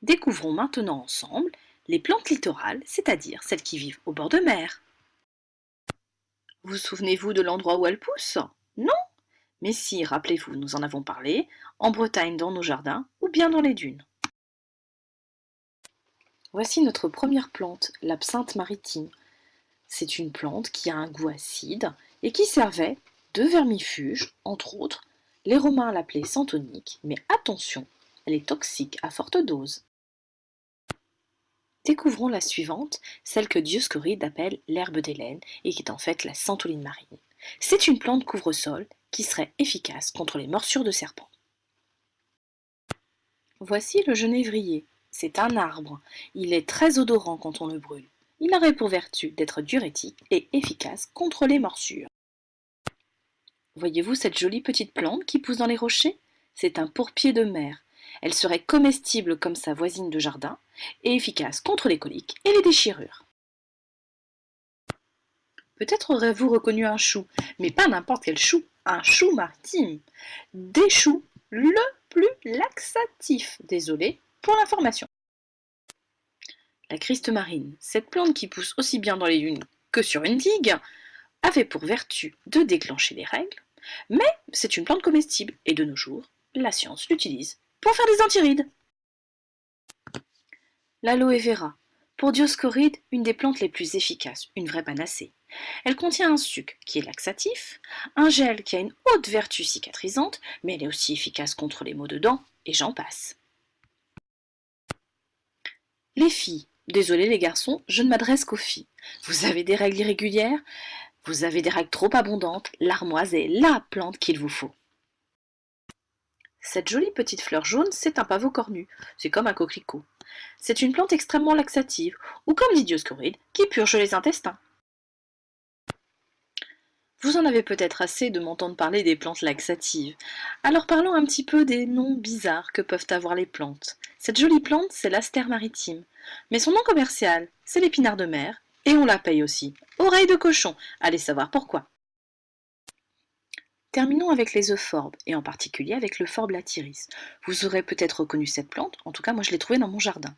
Découvrons maintenant ensemble les plantes littorales, c'est-à-dire celles qui vivent au bord de mer. Vous souvenez-vous de l'endroit où elles poussent? Non? Mais si, rappelez-vous, nous en avons parlé, en Bretagne dans nos jardins ou bien dans les dunes. Voici notre première plante, l'absinthe maritime. C'est une plante qui a un goût acide et qui servait de vermifuge, entre autres. Les Romains l'appelaient santonique, mais attention, elle est toxique à forte dose. Découvrons la suivante, celle que Dioscoride appelle l'herbe d'Hélène et qui est en fait la santoline marine. C'est une plante couvre-sol qui serait efficace contre les morsures de serpents. Voici le genévrier. C'est un arbre. Il est très odorant quand on le brûle. Il aurait pour vertu d'être diurétique et efficace contre les morsures. Voyez-vous cette jolie petite plante qui pousse dans les rochers? C'est un pourpier de mer. Elle serait comestible comme sa voisine de jardin et efficace contre les coliques et les déchirures. Peut-être aurez-vous reconnu un chou, mais pas n'importe quel chou, un chou maritime. Des choux, le plus laxatif. Désolé pour l'information. La Christe marine, cette plante qui pousse aussi bien dans les dunes que sur une digue, avait pour vertu de déclencher les règles, mais c'est une plante comestible et de nos jours, la science l'utilise pour faire des antirides. L'aloe vera, pour Dioscoride, une des plantes les plus efficaces, une vraie panacée. Elle contient un sucre qui est laxatif, un gel qui a une haute vertu cicatrisante, mais elle est aussi efficace contre les maux de dents, et j'en passe. Les filles, désolé les garçons, je ne m'adresse qu'aux filles. Vous avez des règles irrégulières? Vous avez des règles trop abondantes? L'armoise est la plante qu'il vous faut. Cette jolie petite fleur jaune, c'est un pavot cornu. C'est comme un coquelicot. C'est une plante extrêmement laxative, ou comme dit Dioscoride, qui purge les intestins. Vous en avez peut-être assez de m'entendre parler des plantes laxatives. Alors parlons un petit peu des noms bizarres que peuvent avoir les plantes. Cette jolie plante, c'est l'astère maritime. Mais son nom commercial, c'est l'épinard de mer. Et on la paye aussi. Oreille de cochon. Allez savoir pourquoi. Terminons avec les euphorbes, et en particulier avec l'euphorbe lathyris. Vous aurez peut-être reconnu cette plante, en tout cas moi je l'ai trouvée dans mon jardin.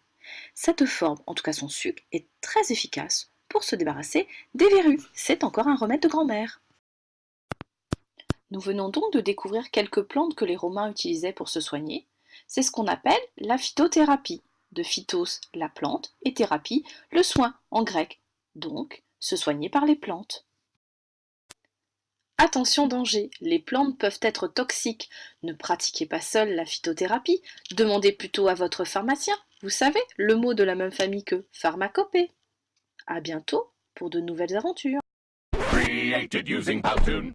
Cette euphorbes, en tout cas son sucre, est très efficace pour se débarrasser des verrues. C'est encore un remède de grand-mère. Nous venons donc de découvrir quelques plantes que les Romains utilisaient pour se soigner. C'est ce qu'on appelle la phytothérapie. De phytos, la plante, et thérapie, le soin, en grec. Donc, se soigner par les plantes. Attention danger, les plantes peuvent être toxiques. Ne pratiquez pas seul la phytothérapie, demandez plutôt à votre pharmacien. Vous savez, le mot de la même famille que pharmacopée. À bientôt pour de nouvelles aventures. Created using Powtoon.